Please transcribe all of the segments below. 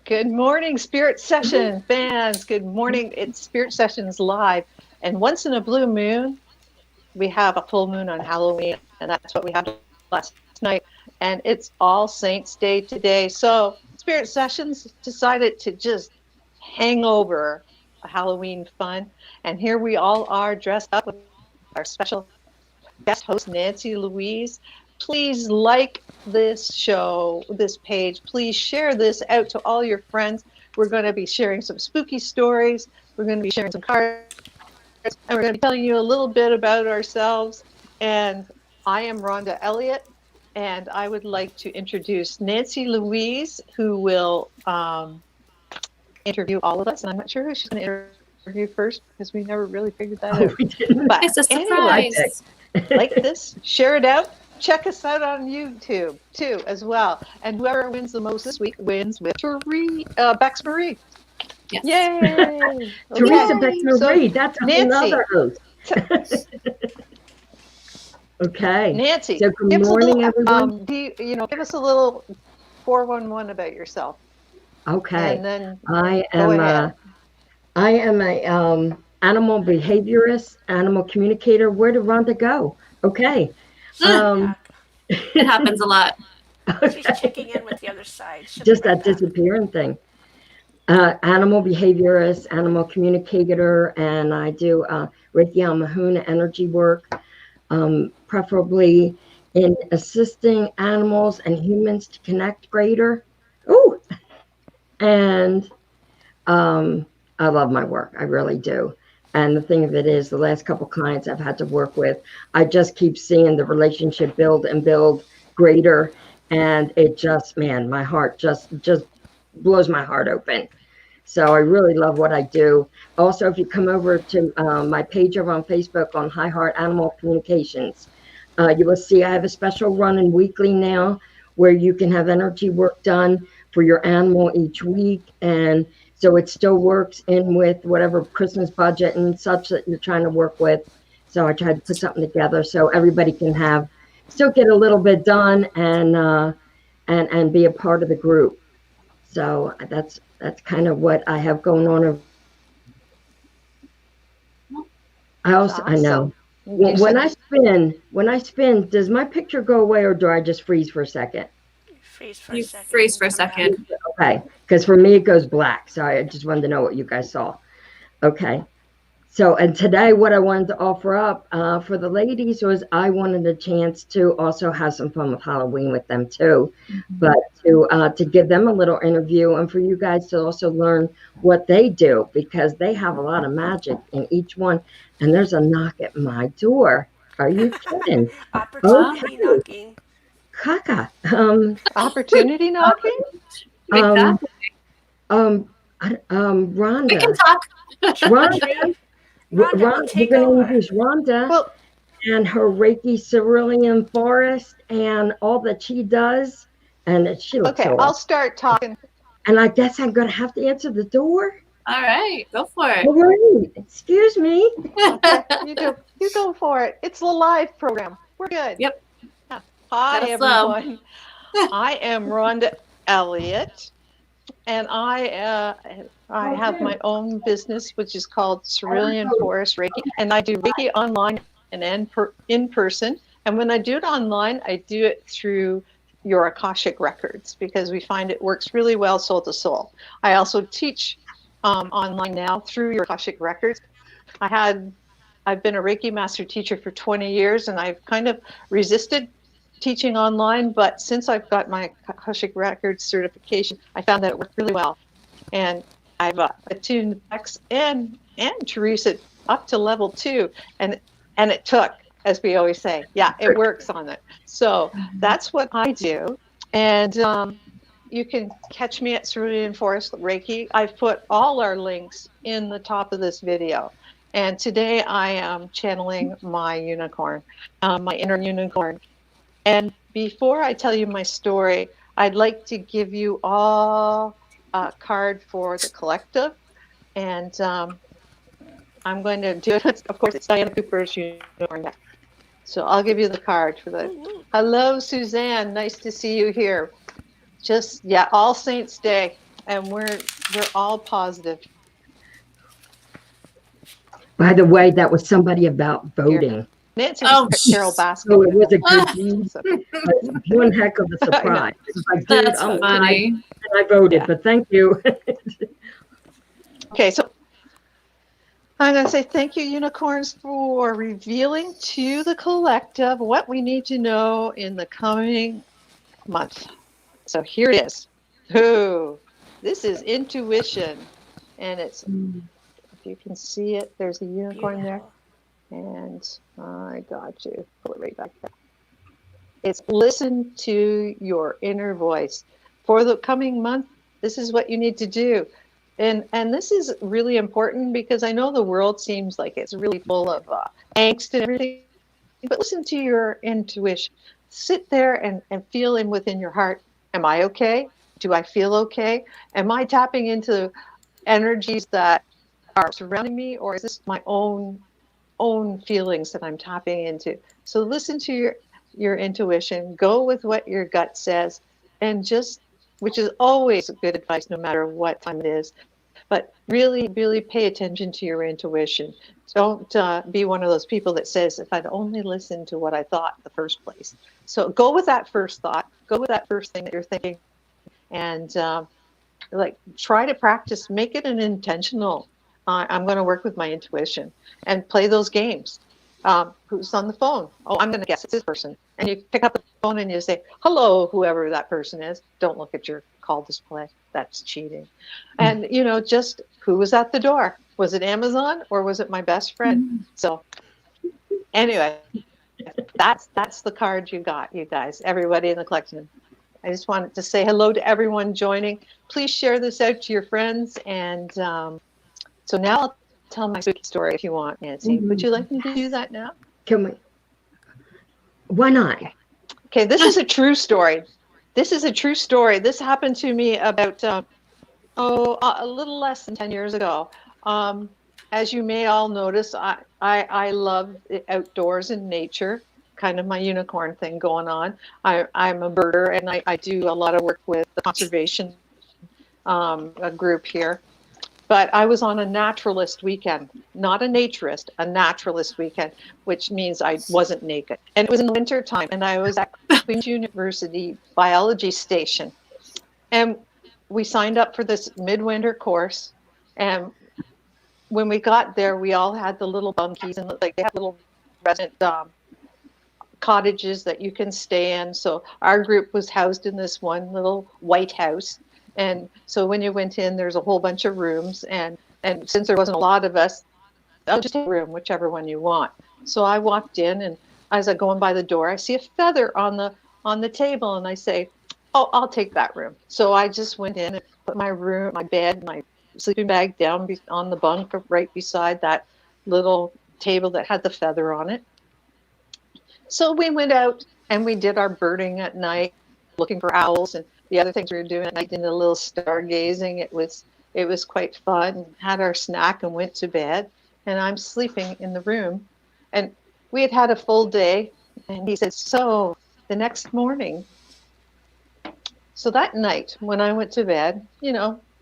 Good morning, Spirit Session fans. Good morning. It's Spirit Sessions Live. And once in a blue moon, we have a full moon on Halloween. And that's what we had last night. And it's All Saints Day today. So Spirit Sessions decided to just hang over a Halloween fun. And here we all are dressed up with our special guest host, Nancy Louise. Please like this show, this page. Please share this out to all your friends. We're going to be sharing some spooky stories. We're going to be sharing some cards. And we're going to be telling you a little bit about ourselves. And I am Rhonda Elliott. And I would like to introduce Nancy Louise, who will interview all of us. And I'm not sure who she's going to interview first because we never really figured that out. We didn't. But It's a surprise. anyway, like this, share it out. Check us out on YouTube too, as well. And whoever wins the most this week wins with Bex Marie. Yes. Yay! Teresa Bex Marie, So, that's Nancy. another host. Okay. Nancy, So good give us morning, a little, everyone. give us a little 411 about yourself. Okay. And then I go am ahead. a animal behaviorist, animal communicator. Where did Rhonda go? Okay. It happens a lot. She's checking in with the other side. She'll be Just right that back. disappearing thing. Animal behaviorist, animal communicator, and I do Reiki Amanohuna energy work, preferably in assisting animals and humans to connect greater. Ooh! And I love my work. I really do. And the thing of it is, the last couple clients I've had to work with, I just keep seeing the relationship build and build greater. And it just, man, my heart just blows my heart open. So I really love what I do. Also, if you come over to my page over on Facebook on High Heart Animal Communications, you will see I have a special running weekly now where you can have energy work done for your animal each week. And so it still works in with whatever Christmas budget and such that you're trying to work with. So I tried to put something together so everybody can still get a little bit done and be a part of the group. So that's kind of what I have going on. I know. When I spin, does my picture go away or do I just freeze for a second? Freeze for a You second. freeze for a Come back. second. Okay, because for me it goes black. So I just wanted to know what you guys saw. Okay. So, and today what I wanted to offer up for the ladies was I wanted a chance to also have some fun with Halloween with them too, but to give them a little interview and for you guys to also learn what they do because they have a lot of magic in each one. And there's a knock at my door. Are you kidding? Opportunity knocking. Kaka. Opportunity knocking? Exactly. Rhonda. We can talk. Rhonda. Rhonda, take we're going to over. introduce Rhonda Well, and her Reiki cerulean forest and all that she does. And she looks okay, so I'll awesome. start talking. And I guess I'm going to have to answer the door. All right, go for it. All right. Excuse me. Okay, you go for it. It's a live program. We're good. Yep. Yeah. Hi, Gotta flow. everyone. I am Rhonda Elliott, and I have my own business, which is called Cerulean Forest Reiki, and I do Reiki online and in person. And when I do it online, I do it through your Akashic Records because we find it works really well soul to soul. I also teach online now through your Akashic Records. I've been a Reiki master teacher for 20 years, and I've kind of resisted teaching online, but since I've got my Akashic Records certification, I found that it worked really well. And I've attuned Bex and Teresa up to level 2, and it took, as we always say, yeah, it works on it. So that's what I do. And you can catch me at Cerulean Forest Reiki. I've put all our links in the top of this video. And today I am channeling my unicorn, my inner unicorn. And before I tell you my story, I'd like to give you all card for the collective, and I'm going to do it. Of course, it's Diana Cooper's unicorn deck. So I'll give you the card for the. Woo-woo. Hello, Suzanne. Nice to see you here. Just All Saints Day, and we're all positive. By the way, that was somebody about voting. Nancy Carol jeez. Baskin. So it was a good deed. But one heck of a surprise. It was like, dude, That's funny. I voted, but thank you. Okay, so I'm going to say thank you, unicorns, for revealing to the collective what we need to know in the coming month. So here it is. Ooh, this is intuition, and it's, if you can see it, there's a unicorn there, and I got you. Pull it right back there. It's listen to your inner voice. For the coming month, this is what you need to do. And this is really important because I know the world seems like it's really full of angst and everything, but listen to your intuition. Sit there and feel in within your heart. Am I okay? Do I feel okay? Am I tapping into energies that are surrounding me, or is this my own feelings that I'm tapping into? So listen to your intuition. Go with what your gut says, and just, which is always good advice no matter what time it is. But really, really pay attention to your intuition. Don't be one of those people that says, if I'd only listened to what I thought in the first place. So go with that first thought. Go with that first thing that you're thinking. And try to practice. Make it an intentional. I'm going to work with my intuition and play those games. Who's on the phone? Oh, I'm going to guess it's this person. And you pick up the phone and you say, hello, whoever that person is. Don't look at your call display. That's cheating. And, just who was at the door? Was it Amazon or was it my best friend? So anyway, that's the card you got, you guys, everybody in the collection. I just wanted to say hello to everyone joining. Please share this out to your friends. And so now I'll tell my spooky story if you want, Nancy. Would you like me to do that now? Can we? Why not? Okay, this is a true story. This is a true story. This happened to me about, a little less than 10 years ago. As you may all notice, I love the outdoors and nature, kind of my unicorn thing going on. I'm a birder, and I do a lot of work with the conservation a group here. But I was on a naturalist weekend, not a naturist, a naturalist weekend, which means I wasn't naked. And it was in the winter time, and I was at Queen's University biology station. And we signed up for this midwinter course. And when we got there, we all had the little bunkies, and they had little resident cottages that you can stay in. So our group was housed in this one little white house. And so when you went in, there's a whole bunch of rooms. And since there wasn't a lot of us, I'll just take a room, whichever one you want. So I walked in, and as I go in by the door, I see a feather on the table, and I say, oh, I'll take that room. So I just went in and put my bed, my sleeping bag down on the bunk right beside that little table that had the feather on it. So we went out and we did our birding at night, looking for owls and the other things we were doing at night, did a little stargazing. It was quite fun. Had our snack and went to bed. And I'm sleeping in the room. And we had a full day. And he said, so the next morning, so that night when I went to bed,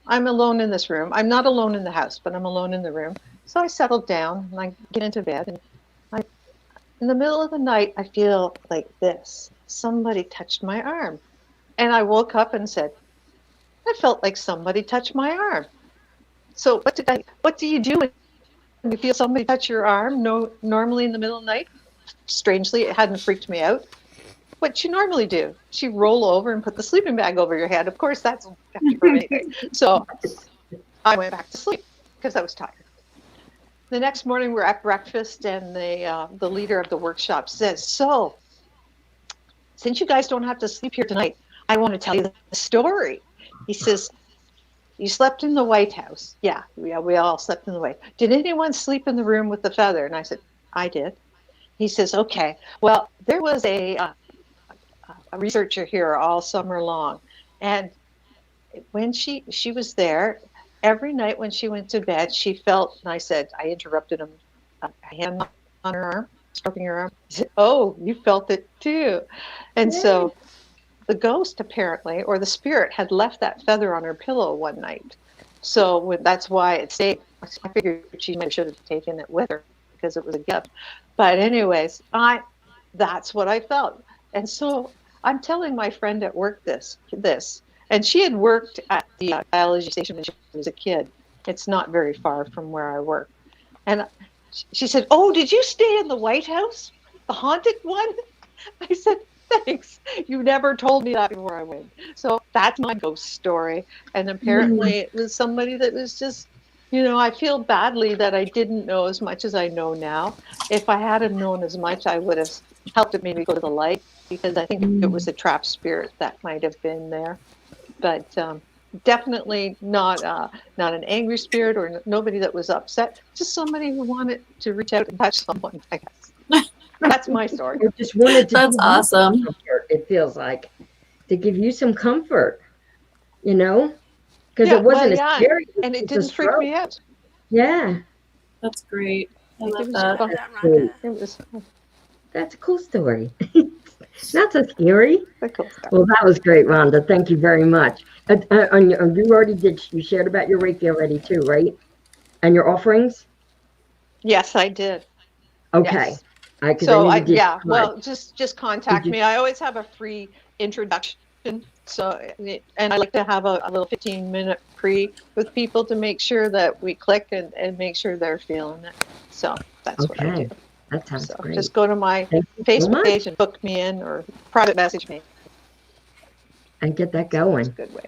I'm alone in this room. I'm not alone in the house, but I'm alone in the room. So I settled down and I get into bed. And in the middle of the night, I feel like this. Somebody touched my arm. And I woke up and said, I felt like somebody touched my arm. So what do you do when you feel somebody touch your arm? No, normally in the middle of the night? Strangely, it hadn't freaked me out. What you normally do, you roll over and put the sleeping bag over your head. Of course, that's for anything. So I went back to sleep because I was tired. The next morning, we're at breakfast, and the leader of the workshop says, so since you guys don't have to sleep here tonight, I want to tell you the story. He says, you slept in the White House. Yeah, we all slept in the White House. Did anyone sleep in the room with the feather? And I said, I did. He says, okay, well, there was a researcher here all summer long, and when she was there every night when she went to bed, she felt, and I said, I interrupted him, a hand on her arm, stroking her arm. He said, oh, you felt it too. And so the ghost apparently, or the spirit, had left that feather on her pillow one night. So that's why it stayed. I figured she should have taken it with her because it was a gift. But anyways, that's what I felt. And so I'm telling my friend at work this, and she had worked at the biology station when she was a kid. It's not very far from where I work. And she said, oh, did you stay in the White House? The haunted one? I said, thanks. You never told me that before I went. So that's my ghost story. And apparently it was somebody that was just, I feel badly that I didn't know as much as I know now. If I had known as much, I would have helped it maybe go to the light, because I think it was a trapped spirit that might have been there. But definitely not an angry spirit, or nobody that was upset, just somebody who wanted to reach out and touch someone, I guess. That's my story. I just wanted to. That's awesome. Comfort, it feels like, to give you some comfort, because Yeah, it wasn't well, yeah, scary. and it didn't freak me out. Yeah, That's great. I It love was that. fun. That, Rhonda. It was that's a cool story. Not so scary. a cool story. Well, that was great, Rhonda. Thank you very much. You already did. You shared about your Reiki already too, right? And your offerings. Yes, I did. Okay. Yes. Well, just contact me. I always have a free introduction. So, and I like to have a little 15-minute pre with people to make sure that we click and make sure they're feeling it. So that's what I do. That sounds So great. just go to my Facebook page and book me in, or private message me. And get that going. That's a good way.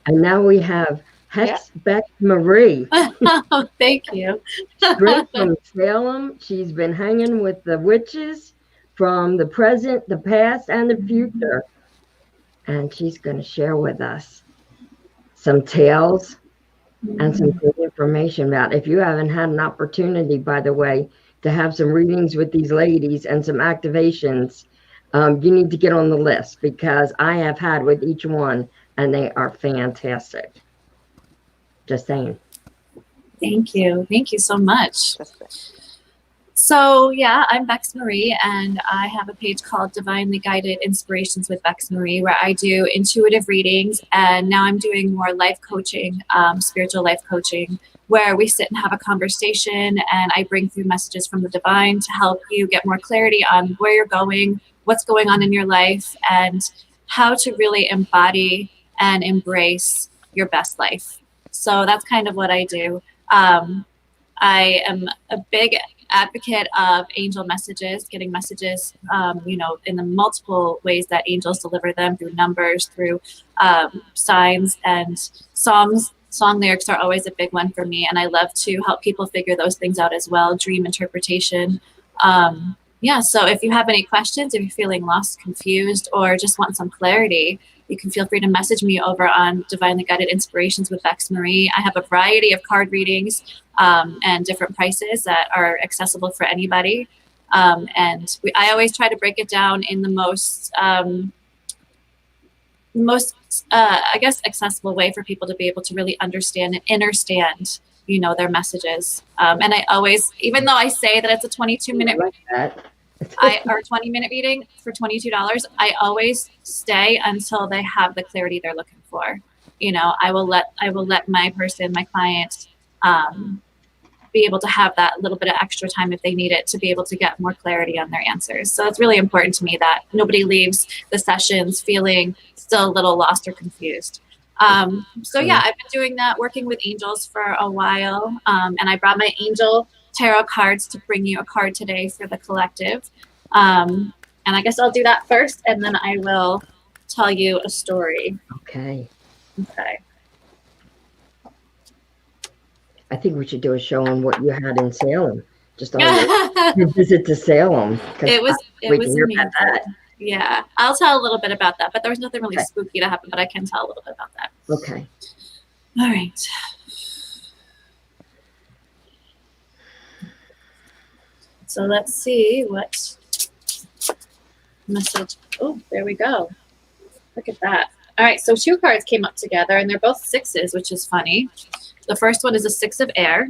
And now we have Hex Beck Marie. Oh, thank you. Straight from Salem. She's been hanging with the witches from the present, the past, and the future. And she's going to share with us some tales and some good information about. If you haven't had an opportunity, by the way, to have some readings with these ladies and some activations, you need to get on the list, because I have had with each one and they are fantastic. Just saying. Thank you. Thank you so much. So yeah, I'm Bex Marie, and I have a page called Divinely Guided Inspirations with Bex Marie, where I do intuitive readings, and now I'm doing more life coaching, spiritual life coaching, where we sit and have a conversation, and I bring through messages from the divine to help you get more clarity on where you're going, what's going on in your life, and how to really embody and embrace your best life. So that's kind of what I do. I am a big advocate of angel messages, getting messages, in the multiple ways that angels deliver them, through numbers, through signs, and songs. Song lyrics are always a big one for me, and I love to help people figure those things out as well. Dream interpretation. So if you have any questions, if you're feeling lost, confused, or just want some clarity, you can feel free to message me over on Divinely Guided Inspirations with Bex Marie. I have a variety of card readings and different prices that are accessible for anybody. I always try to break it down in the most accessible way for people to be able to really understand and understand, their messages. And I always, even though I say that it's a 22-minute or 20-minute reading for $22, I always stay until they have the clarity they're looking for. I will let my client, be able to have that little bit of extra time if they need it, to be able to get more clarity on their answers. So it's really important to me that nobody leaves the sessions feeling still a little lost or confused. I've been doing that, working with angels for a while. And I brought my angel tarot cards to bring you a card today for the collective. And I guess I'll do that first, and then I will tell you a story. Okay. Okay. I think we should do a show on what you had in Salem. Just on your visit to Salem. It was amazing. Yeah, I'll tell a little bit about that, but there was nothing really spooky to happen, but I can tell a little bit about that. Okay. All right. So let's see what message. Oh, there we go. Look at that. All right, so two cards came up together, and they're both sixes, which is funny. The first one is a six of air,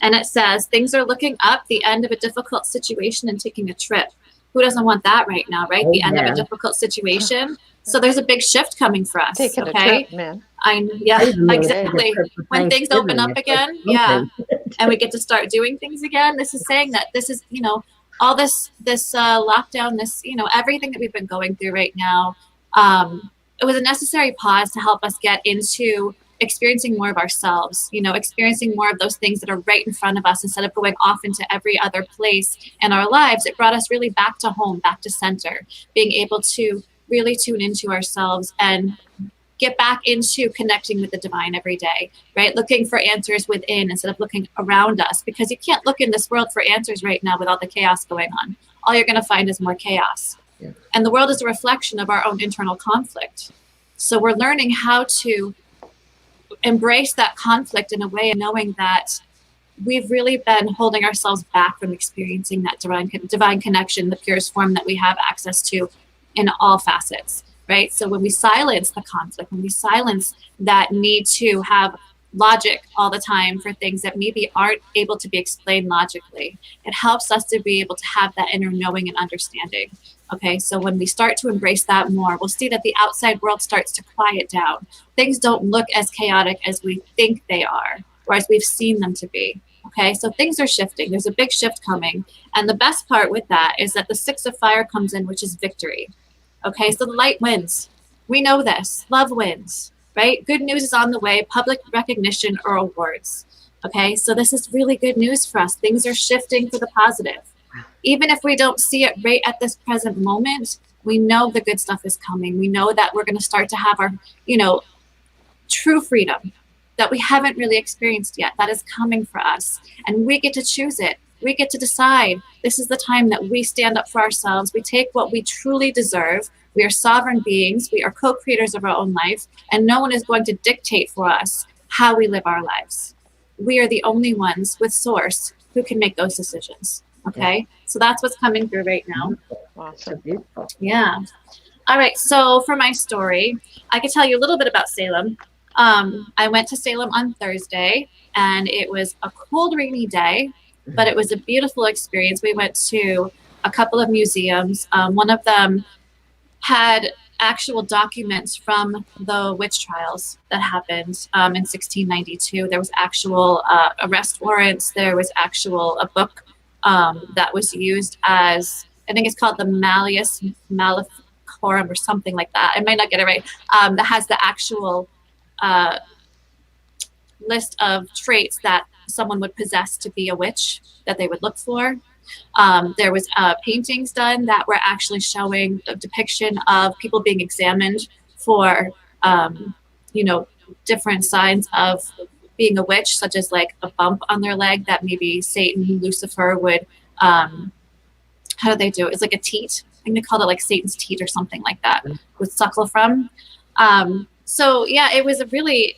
and it says, things are looking up, the end of a difficult situation and taking a trip. Who doesn't want that right now, right? Oh, The end of yeah. a difficult situation. So there's a big shift coming for us, Taking okay? a trip, man. Yeah, I even wanna take a exactly. trip for When things open up Thanksgiving, again, it's like yeah, something. and we get to start doing things again. This is saying that this is, all this lockdown, this, everything that we've been going through right now. It was a necessary pause to help us get into experiencing more of ourselves, experiencing more of those things that are right in front of us instead of going off into every other place in our lives. It brought us really back to home, back to center, being able to really tune into ourselves and get back into connecting with the divine every day, right? Looking for answers within instead of looking around us, because you can't look in this world for answers right now with all the chaos going on. All you're going to find is more chaos. Yeah. And the world is a reflection of our own internal conflict. So we're learning how to embrace that conflict in a way, and knowing that we've really been holding ourselves back from experiencing that divine connection, the purest form that we have access to in all facets, right? So when we silence the conflict, when we silence that need to have logic all the time for things that maybe aren't able to be explained logically, it helps us to be able to have that inner knowing and understanding. Okay, so when we start to embrace that more, we'll see that the outside world starts to quiet down. Things don't look as chaotic as we think they are, or as we've seen them to be. Okay, so things are shifting. There's a big shift coming. And the best part with that is that the six of fire comes in, which is victory. Okay, so the light wins. We know this. Love wins, right? Good news is on the way, public recognition or awards. Okay, so this is really good news for us. Things are shifting for the positive. Even if we don't see it right at this present moment, we know the good stuff is coming. We know that we're going to start to have our, true freedom that we haven't really experienced yet. That is coming for us. And we get to choose it. We get to decide. This is the time that we stand up for ourselves. We take what we truly deserve. We are sovereign beings. We are co-creators of our own life. And no one is going to dictate for us how we live our lives. We are the only ones with source who can make those decisions. Okay, so that's what's coming through right now. So beautiful. Yeah. All right, so for my story, I can tell you a little bit about Salem. I went to Salem on Thursday, and it was a cold, rainy day, but it was a beautiful experience. We went to a couple of museums. One of them had actual documents from the witch trials that happened in 1692. There was actual arrest warrants. There was actual a book that was used as, I think it's called the Malleus Maleficorum or something like that. I might not get it right. That has the actual list of traits that someone would possess to be a witch that they would look for. There was paintings done that were actually showing a depiction of people being examined for, different signs of being a witch, such as like a bump on their leg that maybe Satan, Lucifer would, how do they do it? It's like a teat. I think they called it like Satan's teat or something like that, would suckle from. So yeah, it was a really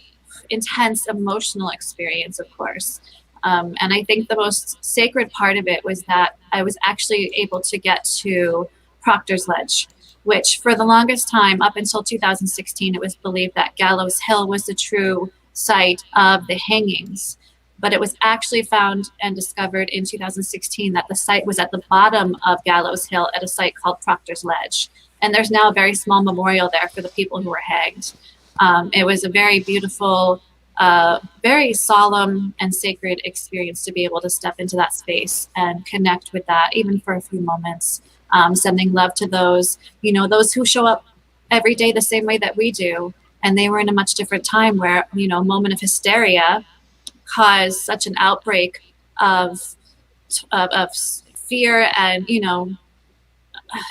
intense emotional experience, of course. And I think the most sacred part of it was that I was actually able to get to Proctor's Ledge, which for the longest time, up until 2016, it was believed that Gallows Hill was the true site of the hangings. But it was actually found and discovered in 2016 that the site was at the bottom of Gallows Hill at a site called Proctor's Ledge. And there's now a very small memorial there for the people who were hanged. It was a very beautiful, very solemn and sacred experience to be able to step into that space and connect with that, even for a few moments, sending love to those, those who show up every day the same way that we do. And they were in a much different time where, a moment of hysteria caused such an outbreak of fear and,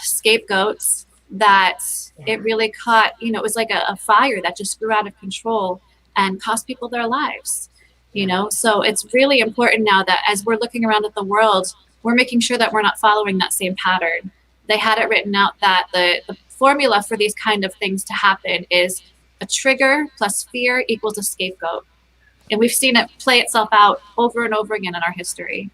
scapegoats that it really caught, it was like a fire that just grew out of control and cost people their lives, So it's really important now that as we're looking around at the world, we're making sure that we're not following that same pattern. They had it written out that the formula for these kind of things to happen is a trigger plus fear equals a scapegoat. And we've seen it play itself out over and over again in our history.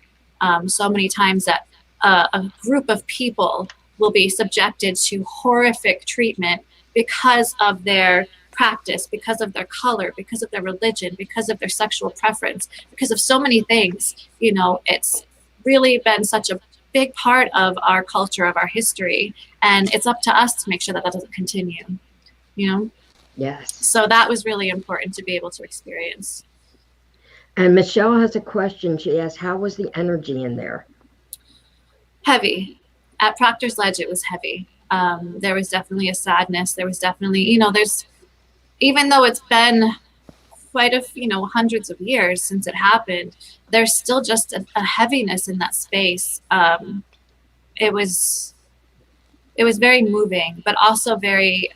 So many times that a group of people will be subjected to horrific treatment because of their practice, because of their color, because of their religion, because of their sexual preference, because of so many things. You know, it's really been such a big part of our culture, of our history, and it's up to us to make sure that that doesn't continue, you know? Yes. So that was really important to be able to experience. And Michelle has a question. She asks, how was the energy in there? Heavy. At Proctor's Ledge, it was heavy. There was definitely a sadness. There was definitely, you know, there's, even though it's been quite a, you know, hundreds of years since it happened, there's still just a heaviness in that space. It was very moving, but also very,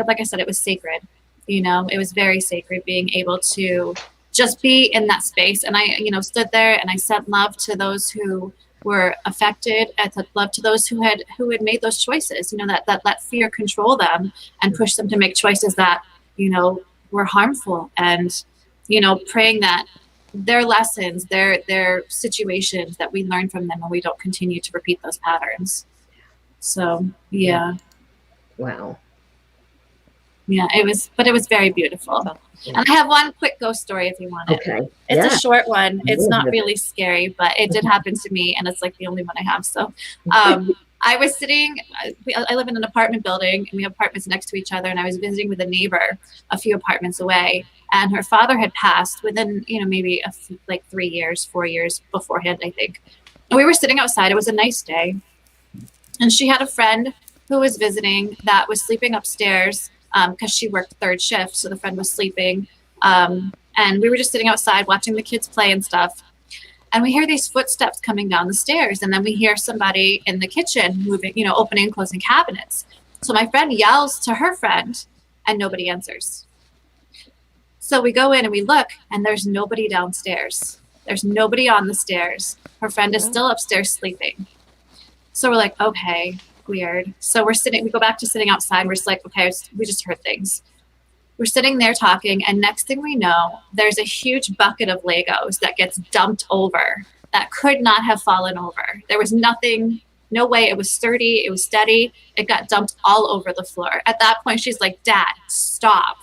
like I said, it was sacred. You know, it was very sacred being able to just be in that space. And I, you know, stood there and I sent love to those who were affected. I sent love to those who had made those choices, you know, that let fear control them and push them to make choices that, you know, were harmful. And, you know, praying that their lessons, their situations, that we learn from them and we don't continue to repeat those patterns. So, yeah. Wow. Yeah, it was very beautiful. And I have one quick ghost story if you want it. Okay. It's a short one. It's Yeah. not really scary, but it did happen to me, and it's like the only one I have. So I was sitting, I live in an apartment building, and we have apartments next to each other, and I was visiting with a neighbor a few apartments away, and her father had passed within, you know, maybe like 3 years, 4 years beforehand, I think. And we were sitting outside. It was a nice day. And she had a friend who was visiting that was sleeping upstairs because she worked third shift. So the friend was sleeping. And we were just sitting outside watching the kids play and stuff. And we hear these footsteps coming down the stairs. And then we hear somebody in the kitchen moving, you know, opening and closing cabinets. So my friend yells to her friend and nobody answers. So we go in and we look and there's nobody downstairs. There's nobody on the stairs. Her friend is still upstairs sleeping. So we're like, okay, weird. So we go back to sitting outside. We're just like, okay, we just heard things. We're sitting there talking, and next thing we know, there's a huge bucket of Legos that gets dumped over that could not have fallen over. There was nothing, no way. It was sturdy. It was steady. It got dumped all over the floor. At that point, she's like, Dad, stop.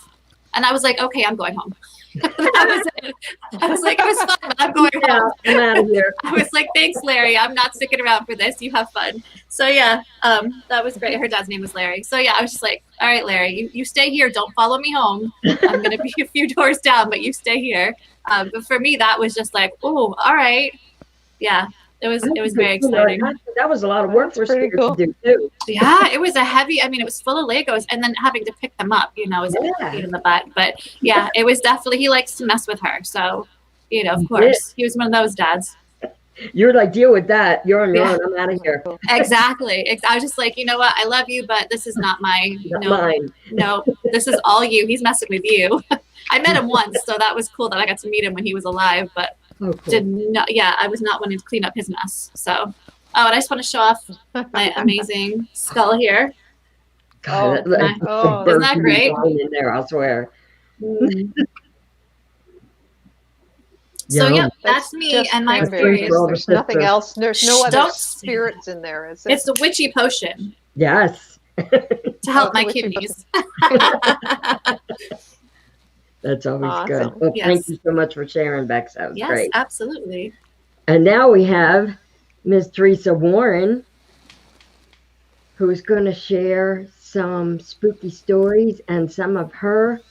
And I was like, okay, I'm going home. That was it. I was like, it was fun, but I'm going home. I'm out of here. I was like, thanks, Larry. I'm not sticking around for this. You have fun. So yeah, that was great. Her dad's name was Larry. So yeah, I was just like, all right, Larry, you stay here. Don't follow me home. I'm going to be a few doors down, but you stay here. But for me, that was just like, oh, all right. Yeah, it was very exciting. That was a lot of work for Spirit to do too. Yeah, it was it was full of Legos, and then having to pick them up, you know, was a pain in the butt. But yeah, it was definitely, he likes to mess with her. So, you know, of course, he was one of those dads. You're like, deal with that. You're on your own. I'm out of here. Exactly. I was just like, you know what? I love you, but this is not mine. Mine. No, this is all you. He's messing with you. I met him once, so that was cool that I got to meet him when he was alive, but I was not wanting to clean up his mess. So, and I just want to show off my amazing skull here. God, isn't that great? In there, I swear. So yeah, that's me and my experience. There's nothing else. There's no other spirits in there, is it? It's the witchy potion. Yes. To help my kidneys. That's always good. Well, thank you so much for sharing, Bex. That was great. Yes, absolutely. And now we have Ms. Teresa Warren, who is going to share some spooky stories and some of her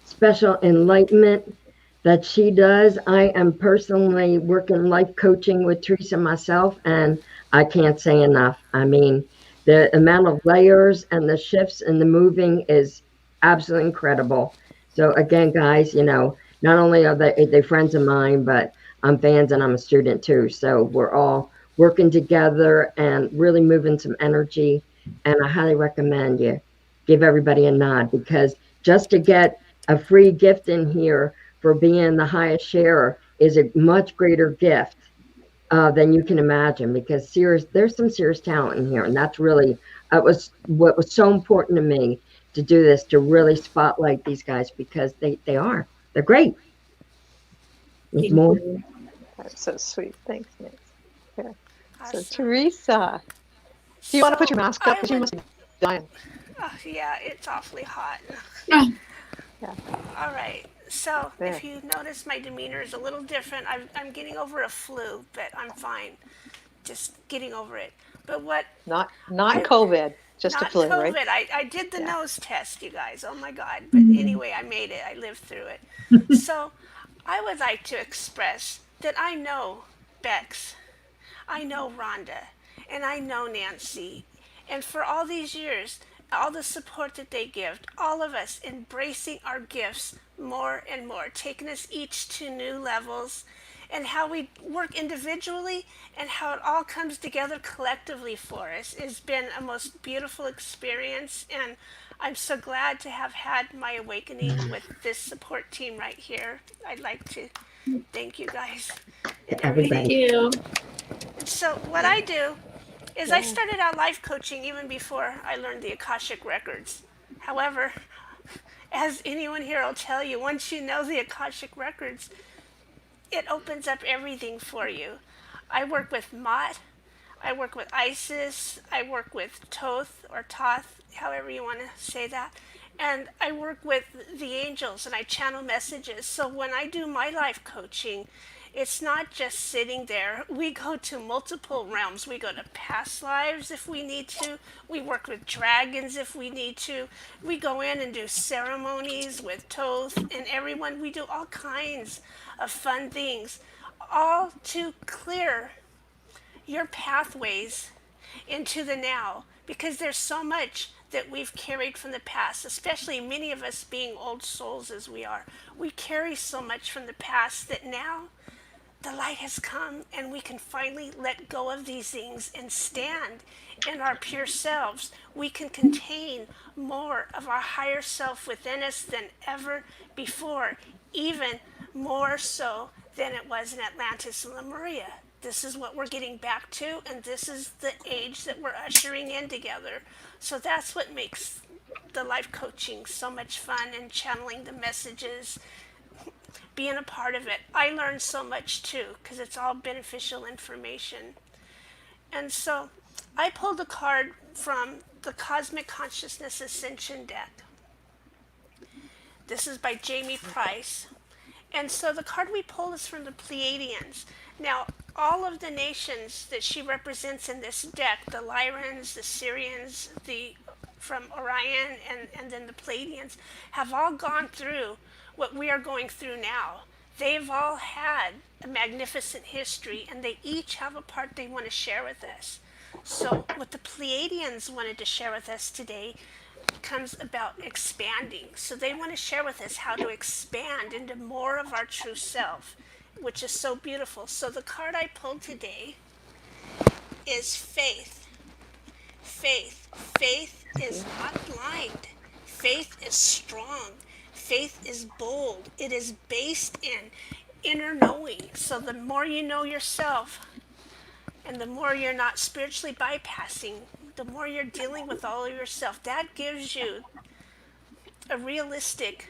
special enlightenment that she does. I am personally working life coaching with Teresa myself, and I can't say enough. I mean, the amount of layers and the shifts and the moving is absolutely incredible. So again, guys, you know, not only are they friends of mine, but I'm fans and I'm a student too. So we're all working together and really moving some energy. And I highly recommend you give everybody a nod, because just to get a free gift in here for being the highest sharer is a much greater gift than you can imagine, because there's some serious talent in here. And that's really what was so important to me to do this, to really spotlight these guys, because they're great. More. That's so sweet. Thanks, Nick. Yeah. So Teresa, do you want to put your mask up? Because you must be dying. Oh, yeah, it's awfully hot. Oh, Yeah. All right. So There. if you notice, my demeanor is a little different. I'm getting over a flu, but I'm fine. Just getting over it. But what Not I COVID, just a not flu, right? COVID. I did the Yeah. nose test, you guys. Oh my God. But anyway, I made it. I lived through it. So I would like to express that I know Bex, I know Rhonda, and I know Nancy. And for all these years, all the support that they give, all of us embracing our gifts more and more, taking us each to new levels, and how we work individually and how it all comes together collectively for us has been a most beautiful experience. And I'm so glad to have had my awakening with this support team right here. I'd like to thank you guys and To thank everything. everybody. you. So what I do is I Yeah. started out life coaching even before I learned the Akashic Records. However, as anyone here will tell you, once you know the Akashic Records, it opens up everything for you. I work with Mott, I work with Isis, I work with Toth or Toth, however you want to say that. And I work with the angels and I channel messages. So when I do my life coaching, it's not just sitting there. We go to multiple realms. We go to past lives if we need to. We work with dragons if we need to. We go in and do ceremonies with Toth and everyone. We do all kinds of fun things, all to clear your pathways into the now, because there's so much that we've carried from the past, especially many of us being old souls as we are. We carry so much from the past that now the light has come and we can finally let go of these things and stand in our pure selves. We can contain more of our higher self within us than ever before, even more so than it was in Atlantis and Lemuria. This is what we're getting back to, and this is the age that we're ushering in together. So that's what makes the life coaching so much fun, and channeling the messages, being a part of it. I learned so much too because it's all beneficial information. And so I pulled a card from the Cosmic Consciousness Ascension deck. This is by Jamie Price. And so the card we pulled is from the Pleiadians. Now, all of the nations that she represents in this deck, the Lyrans, the Syrians, the from Orion, and then the Pleiadians, have all gone through what we are going through now. They've all had a magnificent history, and they each have a part they want to share with us. So what the Pleiadians wanted to share with us today comes about expanding. So they want to share with us how to expand into more of our true self, which is so beautiful. So the card I pulled today is faith. Faith. Faith is not blind. Faith is strong. Faith is bold. It is based in inner knowing. So the more you know yourself, and the more you're not spiritually bypassing, the more you're dealing with all of yourself, that gives you a realistic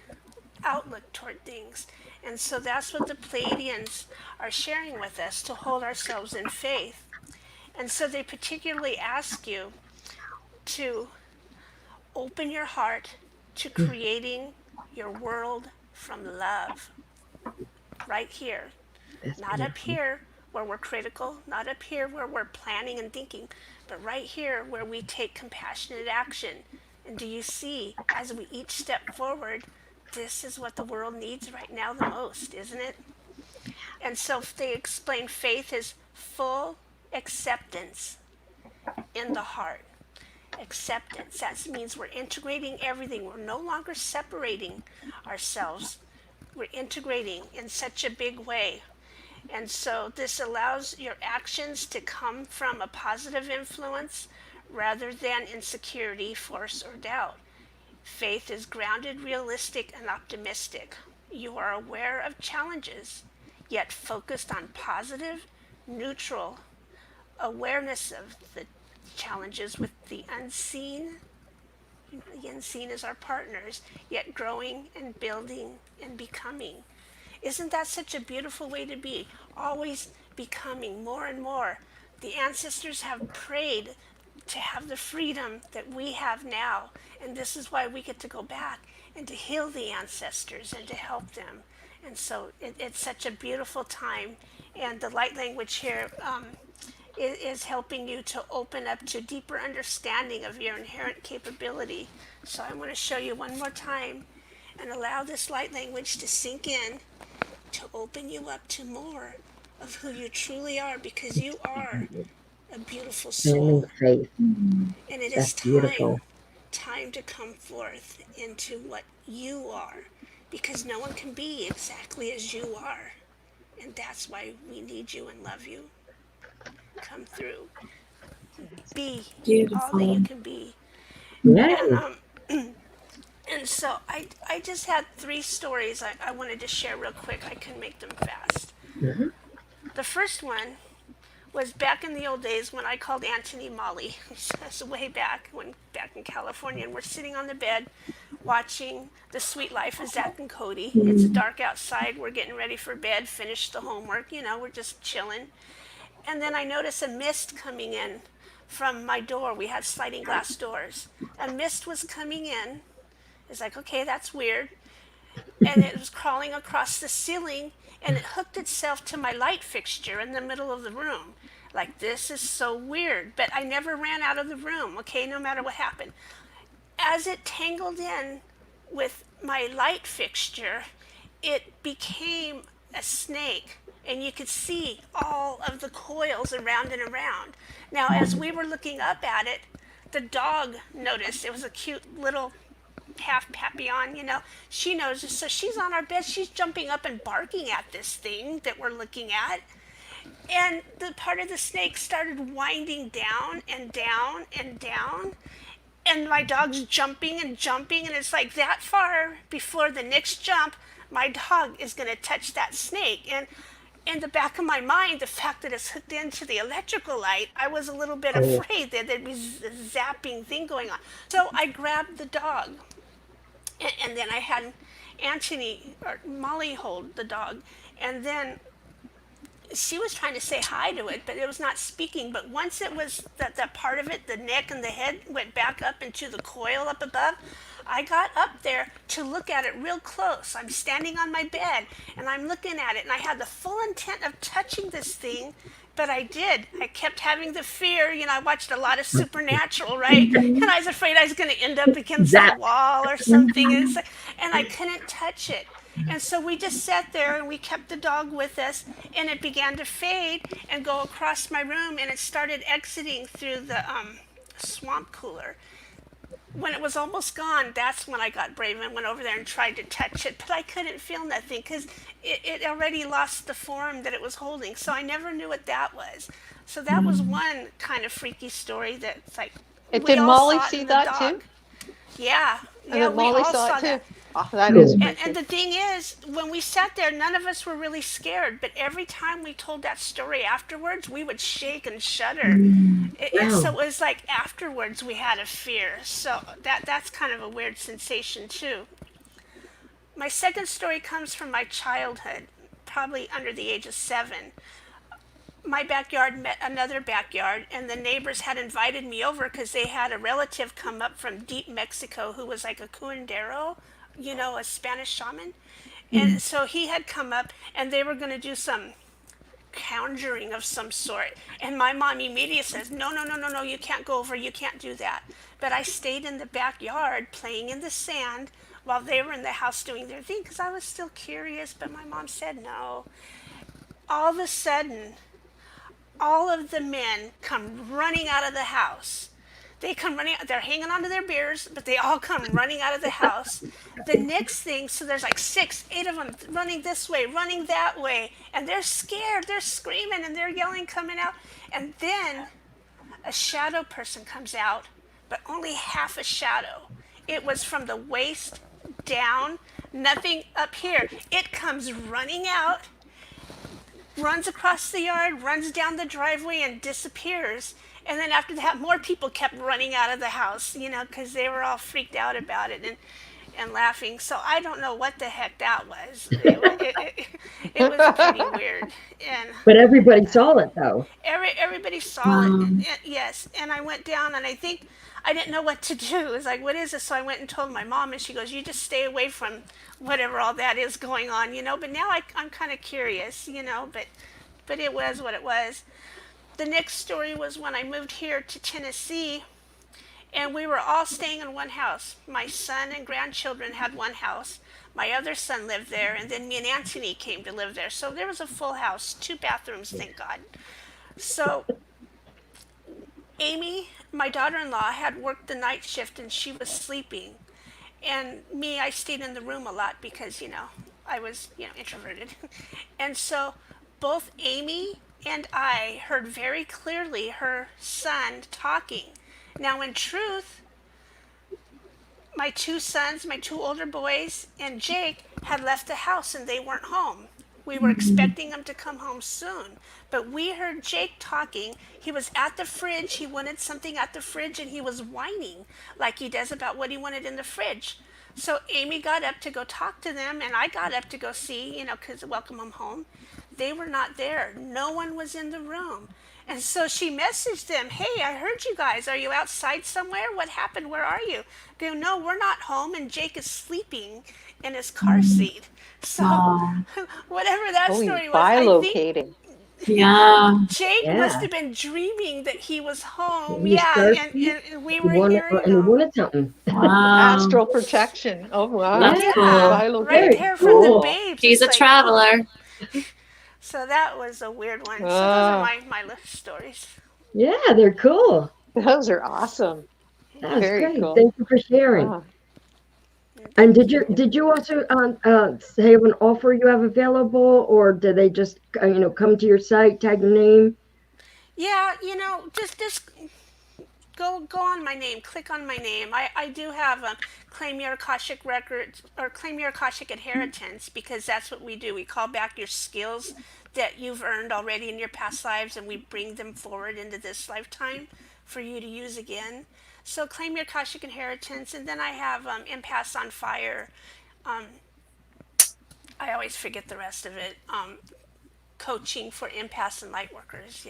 outlook toward things. And so that's what the Pleiadians are sharing with us, to hold ourselves in faith. And so they particularly ask you to open your heart to creating your world from love. Right here. That's Not up beautiful. here where we're critical, not up here where we're planning and thinking, but right here where we take compassionate action. And do you see, as we each step forward, this is what the world needs right now the most, isn't it? And so they explain faith is full acceptance in the heart. Acceptance. That means we're integrating everything. We're no longer separating ourselves. We're integrating in such a big way. And so this allows your actions to come from a positive influence rather than insecurity, force, or doubt. Faith is grounded, realistic, and optimistic. You are aware of challenges, yet focused on positive, neutral awareness of the challenges with the unseen. The unseen is our partners, yet growing and building and becoming. Isn't that such a beautiful way to be? Always becoming more and more. The ancestors have prayed to have the freedom that we have now. And this is why we get to go back and to heal the ancestors and to help them. And so it's such a beautiful time. And the light language here is helping you to open up to deeper understanding of your inherent capability. So I want to show you one more time and allow this light language to sink in, to open you up to more of who you truly are, because you are a beautiful soul. Faith. And it That's is beautiful. time to come forth into what you are, because no one can be exactly as you are. And that's why we need you and love you. Come through. Be all that you can be. Yes. And so I just had 3 stories I wanted to share real quick. I can make them fast. Mhm. The first one was back in the old days when I called Anthony Molly. That's way back in California, and we're sitting on the bed watching The Sweet Life of Zach and Cody. It's dark outside. We're getting ready for bed, finished the homework. We're just chilling. And then I notice a mist coming in from my door. We had sliding glass doors. A mist was coming in. It's like, okay, that's weird. And it was crawling across the ceiling, and it hooked itself to my light fixture in the middle of the room. Like, this is so weird. But I never ran out of the room, okay, no matter what happened. As it tangled in with my light fixture, it became a snake, and you could see all of the coils around and around. Now, as we were looking up at it, the dog noticed. It was a cute little half papillon, she knows. So she's on our bed. She's jumping up and barking at this thing that we're looking at. And the part of the snake started winding down and down and down. And my dog's jumping and jumping. And it's like that far before the next jump, my dog is going to touch that snake. And in the back of my mind, the fact that it's hooked into the electrical light, I was a little bit afraid that there'd be a zapping thing going on. So I grabbed the dog. And then I had Molly hold the dog. And then she was trying to say hi to it, but it was not speaking. But once it was that part of it, the neck and the head went back up into the coil up above, I got up there to look at it real close. I'm standing on my bed, and I'm looking at it, and I had the full intent of touching this thing, but I did. I kept having the fear. I watched a lot of Supernatural, right? And I was afraid I was going to end up against the wall or something, and I couldn't touch it. And so we just sat there, and we kept the dog with us, and it began to fade and go across my room, and it started exiting through the swamp cooler. When it was almost gone, that's when I got brave and went over there and tried to touch it, but I couldn't feel nothing because it already lost the form that it was holding. So I never knew what that was. So that was one kind of freaky story that's like, did Molly see that too? Yeah. And we Molly all saw it too. that. Oh, that is freaky. And the thing is, when we sat there, none of us were really scared. But every time we told that story afterwards, we would shake and shudder. So it was like afterwards we had a fear. So that's kind of a weird sensation too. My second story comes from my childhood, probably under the age of 7. My backyard met another backyard, and the neighbors had invited me over because they had a relative come up from deep Mexico who was like a curandero, a Spanish shaman. And so he had come up, and they were going to do some conjuring of some sort. And my mom immediately says, no, you can't go over, you can't do that. But I stayed in the backyard playing in the sand while they were in the house doing their thing because I was still curious, but my mom said no. All of a sudden, all of the men come running out of the house. They come running, they're hanging onto their beers, but they all come running out of the house. The next thing, so there's like 6, 8 of them running this way, running that way, and they're scared, they're screaming, and they're yelling, coming out. And then a shadow person comes out, but only half a shadow. It was from the waist down, nothing up here. It comes running out, runs across the yard, runs down the driveway, and disappears. And then after that, more people kept running out of the house, because they were all freaked out about it. and laughing. So I don't know what the heck that was. It was pretty weird. And But everybody saw it though. everybody saw it. Yes, and I went down, and I think I didn't know what to do. It was like, what is this? So I went and told my mom, and she goes, you just stay away from whatever all that is going on, But now I'm kind of curious, but it was what it was. The next story was when I moved here to Tennessee, and we were all staying in one house. My son and grandchildren had one house. My other son lived there, and then me and Anthony came to live there. So there was a full house, 2 bathrooms, thank God. So Amy, my daughter-in-law, had worked the night shift, and she was sleeping. And me, I stayed in the room a lot because, I was, introverted. And so both Amy and I heard very clearly her son talking. Now, in truth, my 2 sons, my 2 older boys, and Jake had left the house and they weren't home. We were expecting them to come home soon. But we heard Jake talking. He was at the fridge. He wanted something at the fridge, and he was whining like he does about what he wanted in the fridge. So Amy got up to go talk to them, and I got up to go see, because welcome them home. They were not there. No one was in the room. And so she messaged them, hey, I heard you guys. Are you outside somewhere? What happened? Where are you? They go, no, we're not home, and Jake is sleeping in his car seat. So whatever that story was, bilocating. Yeah. Jake must have been dreaming that he was home. He was thirsty. And we were And hearing he wanted something. Wow. Astral protection. Oh, wow. That's yeah, cool. Bilocating. right there from the babes. She's It's a traveler. So that was a weird one. So those are my list stories. Yeah, they're cool. Those are awesome. That was Very great. cool. Thank you for sharing. Wow. And did you also say an offer you have available, or do they just come to your site, tag your name? Yeah, just go on my name, click on my name. I do have Claim Your Akashic Records, or Claim Your Akashic Inheritance, because that's what we do. We call back your skills that you've earned already in your past lives, and we bring them forward into this lifetime for you to use again. So Claim Your Akashic Inheritance, and then I have Empaths on Fire. I always forget the rest of it. Coaching for empaths and light workers,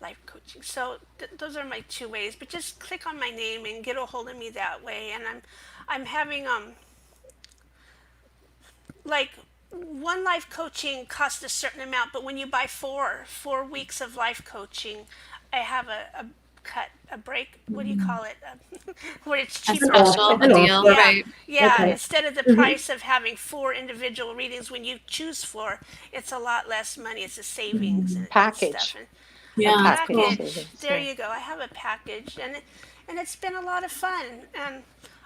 life coaching. So those are my 2 ways. But just click on my name and get a hold of me that way. And I'm having like one life coaching costs a certain amount, but when you buy 4 weeks of life coaching, I have a break. What do you call it? Where it's cheaper. A deal, right? Yeah. Okay. Instead of the price of having 4 individual readings, when you choose 4, it's a lot less money. It's a savings and Package. stuff. Yeah, that's Package. cool. There you go. I have a package, and it's been a lot of fun. And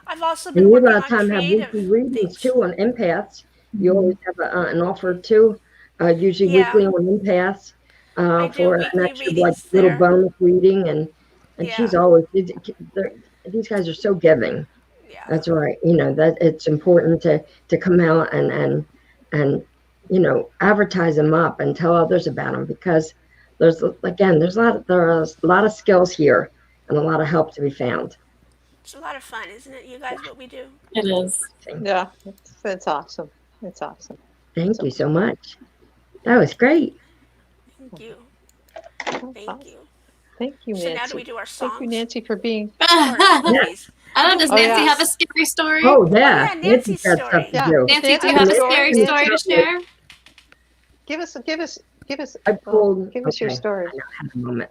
I've also And been you working a lot on of time have creative weekly readings things. too on empaths. You always have an offer too, usually weekly on empaths I do for an weekly extra readings little there. bonus reading, and Yeah. she's always these guys are so giving. Yeah. That's right. That it's important to come out and advertise them up and tell others about them, because there's a lot of skills here and a lot of help to be found. It's a lot of fun, isn't it, you guys, what we do? It is. Yeah, it's awesome. It's awesome. Thank you so much. That was great. Thank you. Thank Awesome. you. Thank you, Nancy. So now do we do our songs? Thank you, Nancy, for being. I Movies. don't know, does Oh, Nancy yeah. have a scary story? Oh yeah, yeah, Nancy's got Nancy's stuff to story. do. Yeah. Nancy, do you Nancy, have a story. scary story to share? Give us I pulled. give us your okay, story. I know, have a moment.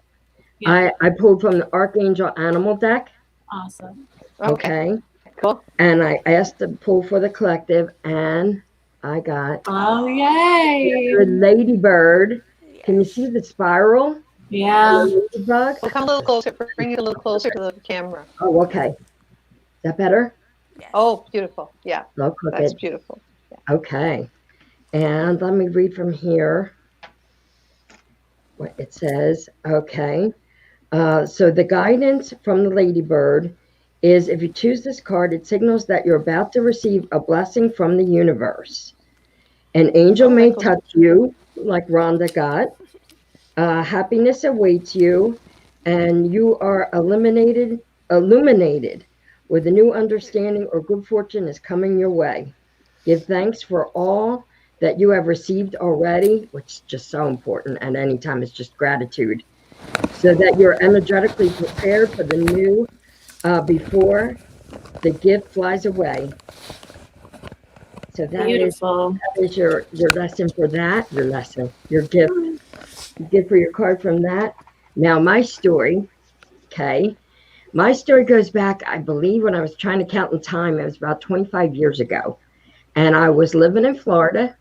Yeah. I pulled from the Archangel Animal deck. Awesome. Okay. Cool. And I asked to pull for the collective, and I got Oh, yay. the ladybird. Yes. Can you see the spiral? Yeah. The ladybug? Well, come a little closer. Bring it a little closer to the camera. Oh, okay. Is that better? Yes. Oh, beautiful. Yeah, No that's crooked. beautiful. Okay. And let me read from here what it says. Okay. So the guidance from the ladybird is, if you choose this card, it signals that you're about to receive a blessing from the universe. An angel may cool. touch you, like Rhonda got. Happiness awaits you, and you are illuminated with a new understanding or good fortune is coming your way. Give thanks for all that you have received already, which is just so important. And anytime it's just gratitude, so that you're energetically prepared for the new before the gift flies away. So Beautiful. that is your lesson for that, your gift for your card from that. Now my story, okay. My story goes back, I believe, when I was trying to count in time, it was about 25 years ago. And I was living in Florida.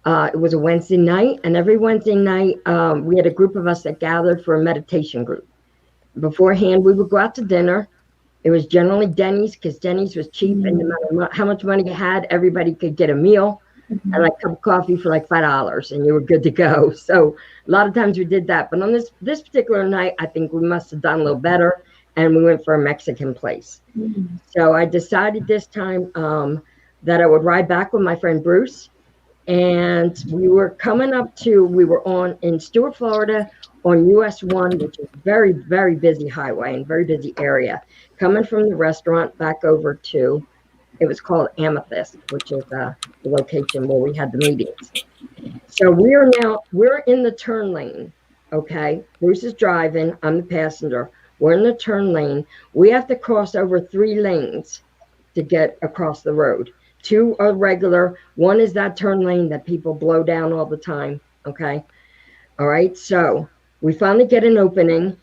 It was a Wednesday night, and every Wednesday night, we had a group of us that gathered for a meditation group. Beforehand, we would go out to dinner. It was generally Denny's, because Denny's was cheap, and no matter how much money you had, everybody could get a meal and like a cup of coffee for like $5, and you were good to go. So a lot of times we did that. But on this particular night, I think we must have done a little better, and we went for a Mexican place. So I decided this time that I would ride back with my friend Bruce. And we were in Stuart, Florida on US 1, which is a very, very busy highway and very busy area. Coming from the restaurant back over to, it was called Amethyst, which is the location where we had the meetings. So we're in the turn lane, okay? Bruce is driving, I'm the passenger. We're in the turn lane. We have to cross over 3 lanes to get across the road. 2 are regular. 1 is that turn lane that people blow down all the time. Okay. All right. So we finally get an opening.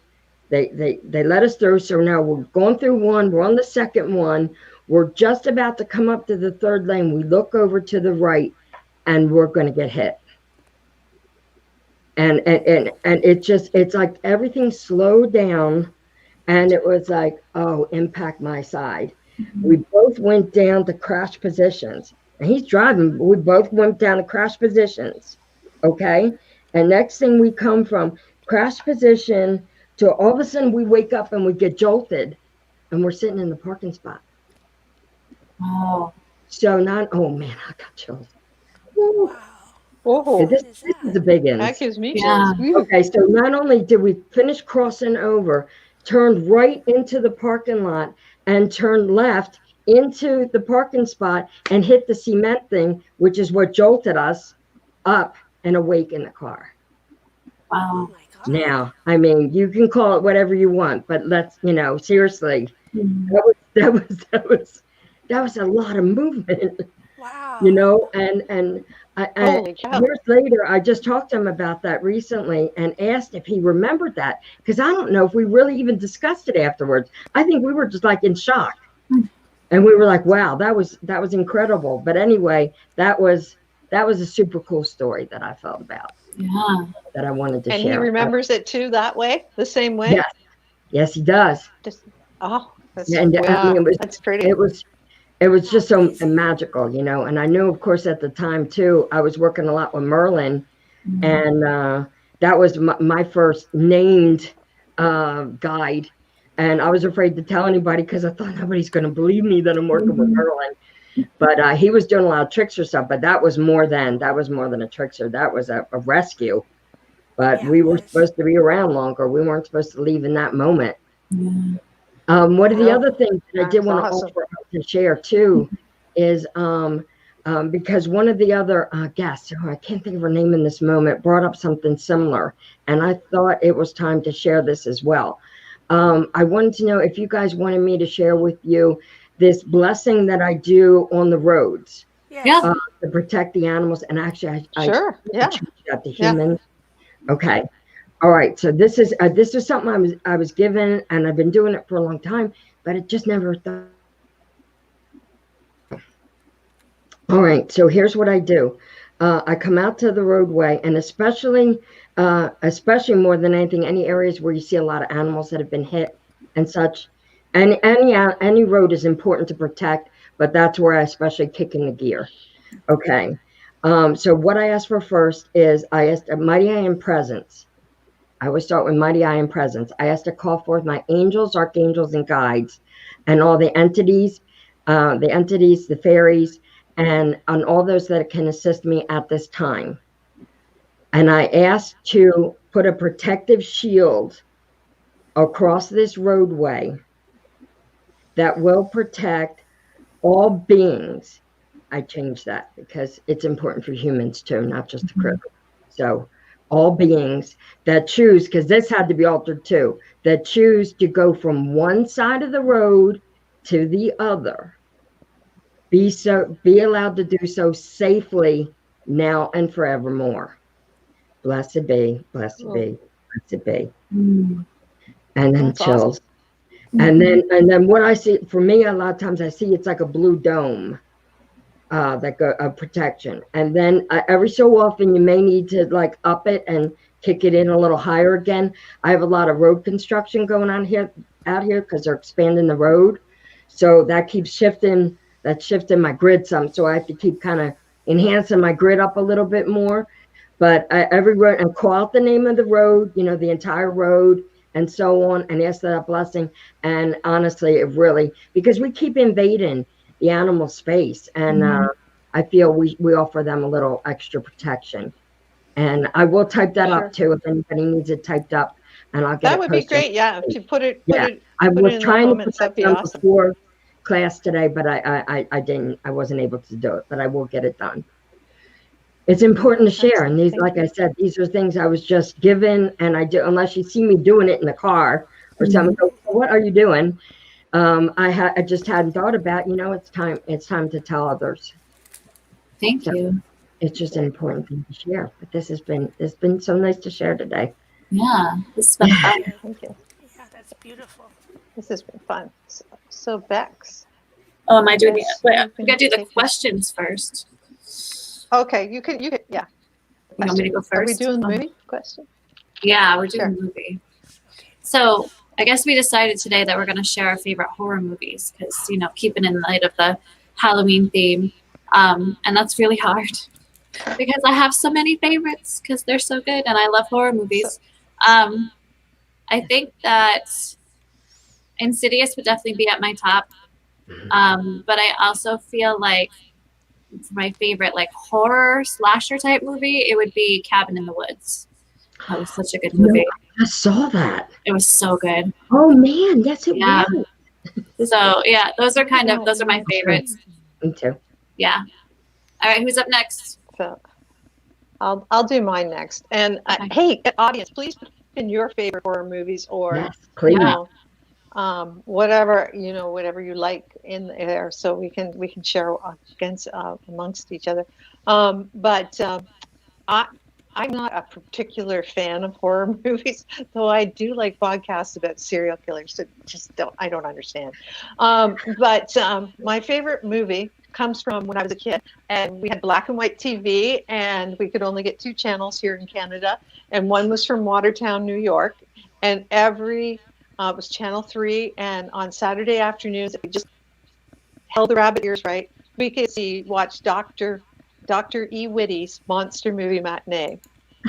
They let us through. So now we're going through 1. We're on the second one. We're just about to come up to the 3rd lane. We look over to the right, and we're going to get hit. And it's like everything slowed down, and it was like, oh, impact my side. We both went down to crash positions. And he's driving, but we both went down to crash positions. Okay. And next thing we come from crash position to all of a sudden we wake up and we get jolted, and we're sitting in the parking spot. Oh. So oh man, I got chills. Oh, This is a big one. that gives me Yeah. chills. Okay, so not only did we finish crossing over, turned right into the parking lot and turned left into the parking spot and hit the cement thing, which is what jolted us up and awake in the car. Wow. Oh my God. Now, I mean, you can call it whatever you want, but let's, seriously, that was a lot of movement. Wow. And Holy cow. years later, I just talked to him about that recently and asked if he remembered that, because I don't know if we really even discussed it afterwards. I think we were just like in shock, and we were like, "Wow, that was incredible." But anyway, that was a super cool story that I felt about. Yeah. That I wanted to And share. he remembers it too that way, the same way? Yes, he does. That's, And wow, I mean, that's pretty. It was just so magical, and I knew, of course, at the time too, I was working a lot with Merlin, and that was my first named guide, and I was afraid to tell anybody because I thought nobody's going to believe me that I'm working with Merlin. But he was doing a lot of trickster stuff, but that was more than a trickster. That was a rescue. But we were supposed to be around longer. We weren't supposed to leave in that moment. One of the other things that I did want to offer to share too is because one of the other guests, who I can't think of her name in this moment, brought up something similar, and I thought it was time to share this as well. I wanted to know if you guys wanted me to share with you this blessing that I do on the roads to protect the animals, and actually I teach that to humans. Okay. All right, so this is something I was given, and I've been doing it for a long time, but it just never thought. All right, so here's what I do. I come out to the roadway, and especially more than anything, any areas where you see a lot of animals that have been hit and such. And any road is important to protect, but that's where I especially kick in the gear. Okay, so what I ask for first is I ask Mighty I Am Presence. I always start with Mighty I Am Presence. I ask to call forth my angels, archangels, and guides, and all the entities, the fairies, and on all those that can assist me at this time. And I ask to put a protective shield across this roadway that will protect all beings. I changed that because it's important for humans too, not just the critters. So all beings that choose, because this had to be altered too, that choose to go from one side of the road to the other, be allowed to do so safely now and forevermore. Blessed be, blessed be, blessed be. And then That's chills. awesome. And then what I see, for me, a lot of times I see it's like a blue dome. That go protection, and then every so often you may need to like up it and kick it in a little higher again. I have a lot of road construction going on out here because they're expanding the road, so that keeps shifting. That's shifting my grid some, so I have to keep kind of enhancing my grid up a little bit more. But every road, and call out the name of the road, you know, the entire road, and so on, and ask that blessing. And honestly, it really, because we keep invading the animal space, and I feel we offer them a little extra protection. And I will type that up too if anybody needs it typed up, and I'll get That it would be posted. great. Yeah, to put it. I was in trying the to put comments. That'd be that awesome. before class today, but I didn't. I wasn't able to do it, but I will get it done. It's important to share, and these, like I said, these are things I was just given, and I do, unless you see me doing it in the car or someone goes, well, "What are you doing?" I just hadn't thought about, you know, it's time to tell others. Thank you. It's just an important thing to share. But it's been so nice to share today. Yeah, this has been fun. Thank you. Yeah, that's beautiful. This has been fun. So Bex. Oh, am I doing it? Wait, you we gotta do the can questions first. Okay, you can. Yeah. You want me to go first? Are we doing the movie question? Yeah, we're doing the movie. So I guess we decided today that we're going to share our favorite horror movies because, you know, keeping in light of the Halloween theme. And that's really hard because I have so many favorites because they're so good and I love horror movies. I think that Insidious would definitely be at my top. But I also feel like for my favorite like horror slasher type movie, it would be Cabin in the Woods. That was such a good movie. I saw that. It was so good. Oh man, yes it was. So yeah, those are my favorites. Me too. Yeah. All right, who's up next? So I'll do mine next. And hey, audience, please put in your favorite horror movies or Yes, please. you know, whatever you like in there, so we can share amongst each other. I'm not a particular fan of horror movies, though I do like podcasts about serial killers that I don't understand. But my favorite movie comes from when I was a kid, and we had black and white TV, and we could only get 2 channels here in Canada, and one was from Watertown, New York, and it was Channel 3, and on Saturday afternoons, if we just held the rabbit ears right, we could watch Dr. E. Whitty's Monster Movie Matinee.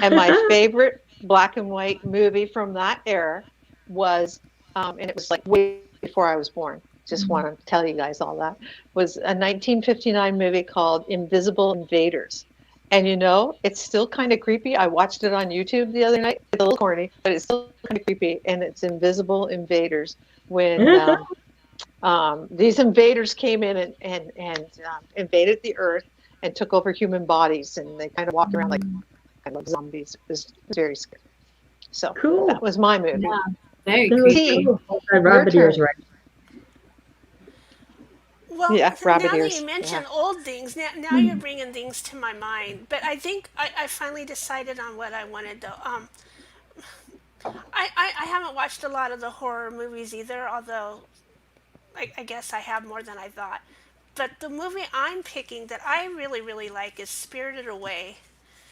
And my favorite black and white movie from that era was, and it was like way before I was born, just want to tell you guys all that, was a 1959 movie called Invisible Invaders. And you know, it's still kind of creepy. I watched it on YouTube the other night. It's a little corny, but it's still kind of creepy. And it's Invisible Invaders, when these invaders came in and invaded the earth and took over human bodies, and they kind of walked around like kind of zombies. It was very scary. So cool. That was my movie. Yeah, very creepy. Rabbit ears, right? Well, Yeah, now rabbit that ears. you mention old things, now you're bringing things to my mind. But I think I finally decided on what I wanted, though. I haven't watched a lot of the horror movies either, although I guess I have more than I thought. But the movie I'm picking that I really, really like is Spirited Away.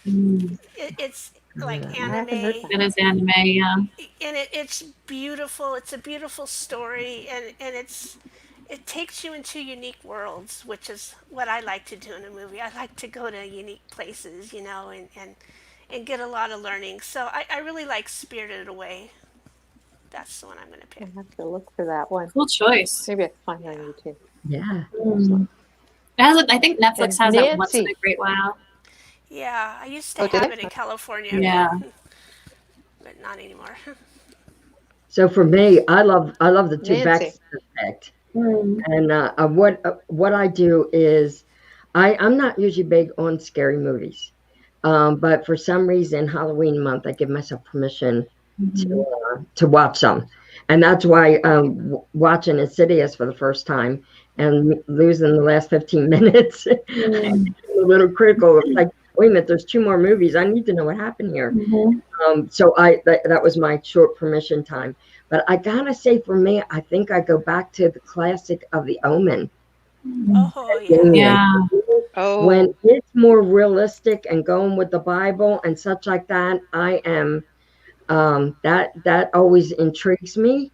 It's like anime. It is anime, yeah. And it's beautiful. It's a beautiful story, and it takes you into unique worlds, which is what I like to do in a movie. I like to go to unique places, you know, and get a lot of learning. So I really like Spirited Away. That's the one I'm going to pick. I have to look for that one. Cool choice. Maybe I can find that on YouTube. Yeah. I think Netflix has it once in a great while. Yeah, I used to have it in California. Yeah. But not anymore. So for me, I love the 2 Becks effect. Mm. And what I do is I'm not usually big on scary movies, but for some reason, Halloween month, I give myself permission to watch some, and that's why watching Insidious for the first time and losing the last 15 minutes, Mm. a little critical. It's like, wait a minute, there's 2 more movies. I need to know what happened here. So that was my short permission time. But I gotta say, for me, I think I go back to the classic of The Omen. Oh, yeah. Damien. Yeah. When Oh, it's more realistic and going with the Bible and such like that, I am that always intrigues me.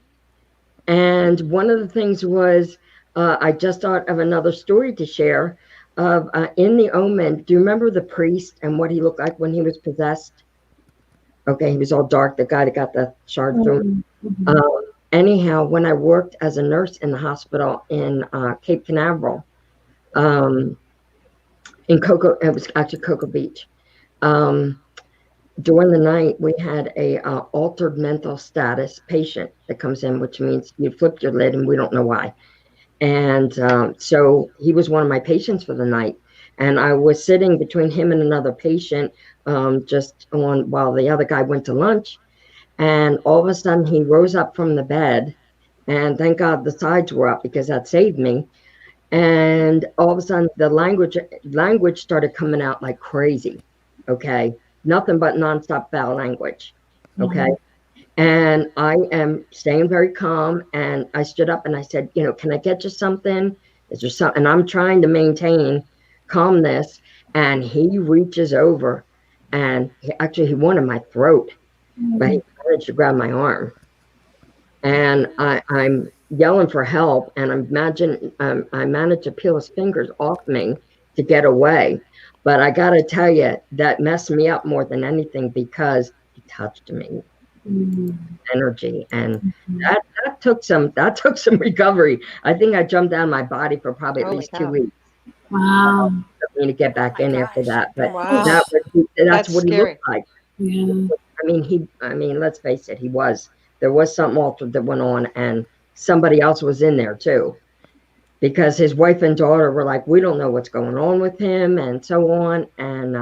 And one of the things was I just thought of another story to share of in The Omen. Do you remember the priest and what he looked like when he was possessed? Okay, he was all dark, the guy that got the shard through him. Anyhow, when I worked as a nurse in the hospital in Cape Canaveral, in Cocoa, it was actually Cocoa Beach. During the night, we had a altered mental status patient that comes in, which means you flip your lid and we don't know why. And so he was one of my patients for the night. And I was sitting between him and another patient just on while the other guy went to lunch. And all of a sudden, he rose up from the bed. And thank God the sides were up because that saved me. And all of a sudden, the language started coming out like crazy. Okay. Nothing but nonstop foul language. Okay. And I am staying very calm. And I stood up and I said, can I get you something? Is there something? And I'm trying to maintain calmness. And he reaches over and he wanted my throat, but he managed to grab my arm. And I'm yelling for help. And I managed to peel his fingers off me to get away. But I got to tell you, that messed me up more than anything because he touched me. Energy, and that took some recovery. I think I jumped out of my body for probably at least 2 weeks. Wow. For me to get back in after that, but wow. that's what he scary. looked like. Yeah. I mean, let's face it, there was something altered that went on, and somebody else was in there too, because his wife and daughter were like, we don't know what's going on with him, and so on, and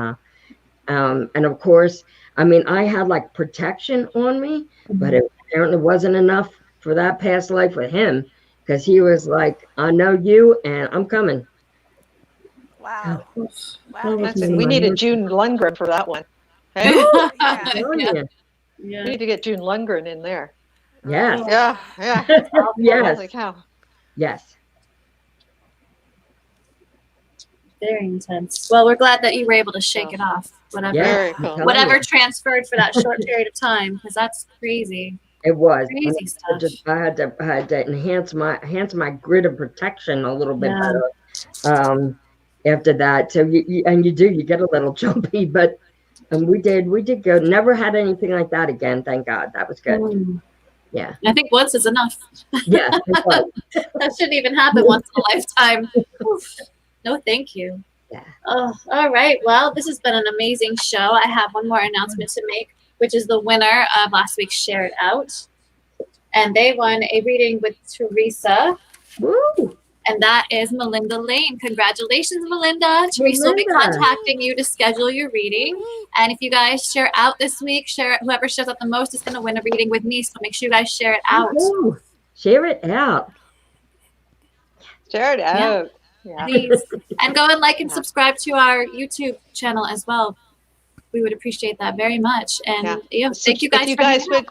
of course, I mean, I had like protection on me, but it apparently wasn't enough for that past life with him, because he was like, I know you and I'm coming. Wow. We needed June Lundgren for that one. Hey? Yeah. We need to get June Lundgren in there. Yes. Yeah. Yes. Holy cow. Yes. Very intense. Well, we're glad that you were able to shake it off. Very cool. Whatever transferred for that short period of time, because that's crazy. It was Crazy stuff. I had to enhance my grid of protection a little bit better. After that, so you get a little jumpy, but we did go. Never had anything like that again. Thank God. That was good. Yeah. I think once is enough. Yeah. That shouldn't even happen once in a lifetime. No, thank you. Yeah. Oh, all right. Well, this has been an amazing show. I have one more announcement to make, which is the winner of last week's Share It Out. And they won a reading with Teresa. Woo! And that is Melinda Lane. Congratulations, Melinda. Teresa will be contacting you to schedule your reading. And if you guys share out this week, whoever shares out the most is going to win a reading with me. So make sure you guys share it out. Ooh, share it out. Share it out. Yeah. Please. And go and like and subscribe to our YouTube channel as well. We would appreciate that very much. And thank you guys. If you guys would,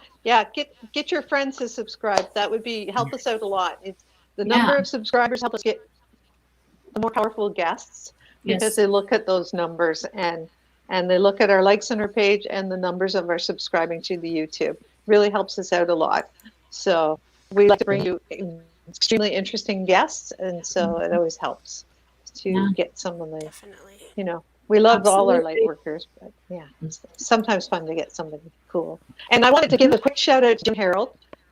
get your friends to subscribe. That would help us out a lot. It's the number of subscribers help us get the more powerful guests because they look at those numbers and they look at our likes on our page and the numbers of our subscribing to the YouTube. Really helps us out a lot. So we like to bring you extremely interesting guests, and so it always helps to get someone like, we love all our light workers, but it's sometimes fun to get somebody cool. And I wanted to give a quick shout out to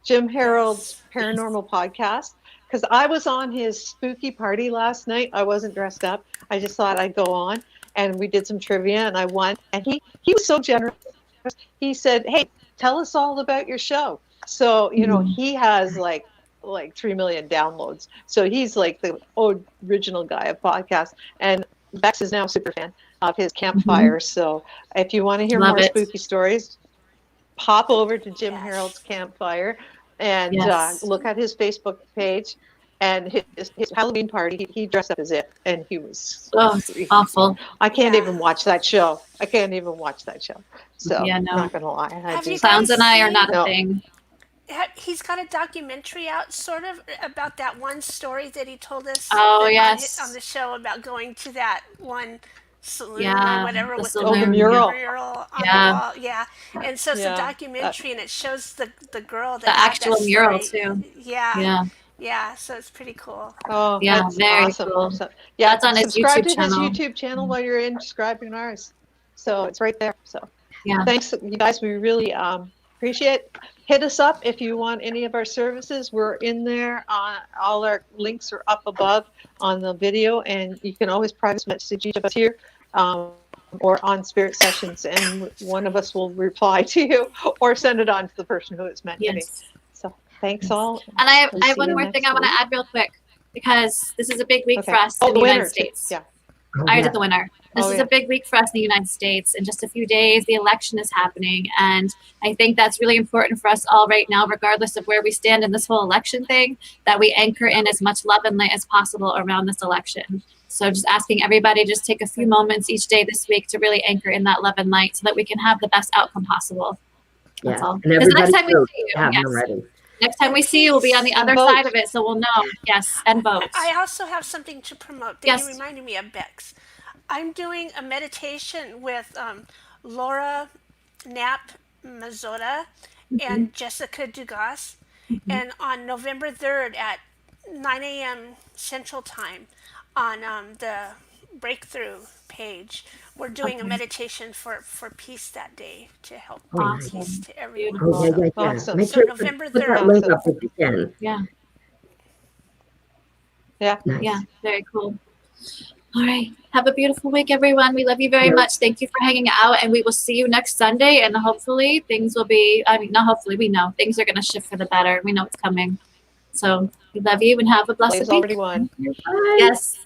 Jim Harold's Paranormal Podcast, because I was on his spooky party last night. I wasn't dressed up. I just thought I'd go on, and we did some trivia, and I won. And he was so generous. He said, "Hey, tell us all about your show." So he has like like 3 million downloads. So he's like the original guy of podcasts. And Bex is now a super fan of his campfire. So if you want to hear more spooky stories, pop over to Jim Harold's Campfire and look at his Facebook page. And his Halloween party, he dressed up as it, and he was awful. I can't even watch that show. So I'm not gonna lie. Clowns and I are not a thing. He's got a documentary out, sort of, about that one story that he told us. Oh, on the show about going to that one saloon or whatever with the mural on the wall. Yeah, and so it's a documentary, and it shows the girl that the actual mural too. Yeah, so it's pretty cool. Oh, yeah, that's very awesome. cool. So, that's on his subscribe YouTube to channel. his YouTube channel while you're in, subscribing to ours. So it's right there. So yeah, thanks, you guys. We really appreciate it. Hit us up if you want any of our services. We're in there. All our links are up above on the video, and you can always private message each of us here or on Spirit Sessions, and one of us will reply to you or send it on to the person who it's meant to be. So thanks all. And I have one more thing I want to add real quick, because this is a big week for us in the United States. Yeah. I did the winner. This is a big week for us in the United States. In just a few days, the election is happening. And I think that's really important for us all right now, regardless of where we stand in this whole election thing, that we anchor in as much love and light as possible around this election. So just asking everybody, just take a few moments each day this week to really anchor in that love and light so that we can have the best outcome possible. That's all. Because next time we see you, next time we see you, we'll be on the other side of it, so we'll know. Yes, and vote. I also have something to promote that you reminded me of, Bex. I'm doing a meditation with Laura Knapp Mazzotta and Jessica Dugas, and on November 3rd at 9 a.m. Central Time on the Breakthrough page, we're doing a meditation for peace that day to help bring peace to everyone. Awesome. Make So sure November put 3rd. that link up if you can. Yeah, Nice. very cool. All right. Have a beautiful week, everyone. We love you very much. Thank you for hanging out, and we will see you next Sunday. And hopefully things will be, not hopefully, we know things are going to shift for the better. We know it's coming. So we love you and have a blessed week. Already won. Yes.